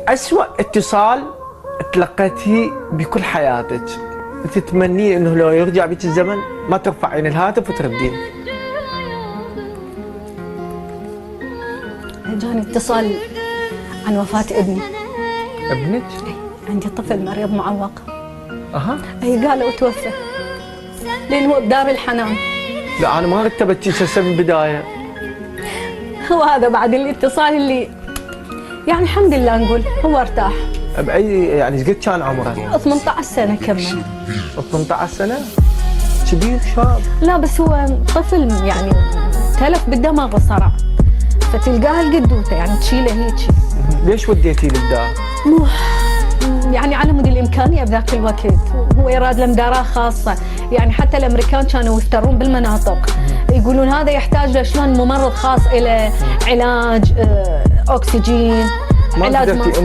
أسوأ اتصال تلقيتيه بكل حياتك تتمنيه انه لو يرجع بك الزمن ما ترفعين الهاتف وتردين؟ جاني اتصال عن وفاة ابني. ابنك؟ عندي طفل مريض معوق. اها. اي قالوا توفى لان هو بدار الحنان. لا انا ما رتبت هسه من البدايه. هو هذا بعد الاتصال اللي يعني الحمد لله نقول هو ارتاح. باي يعني ايش قد كان عمره؟ 18 سنه كمل. 18 سنه؟ كبير شاب. لا بس هو طفل يعني تلف بالدماغ وصرع، فتلقاها القدوته يعني تشيله هيك. ليش وديتيه للدار؟ يعني على مود الامكانيه بذاك الوقت، هو يراد له مداراه خاصه، يعني حتى الامريكان كانوا يفترون بالمناطق يقولون هذا يحتاج شلون ممرض خاص الى علاج اكسجين، علاج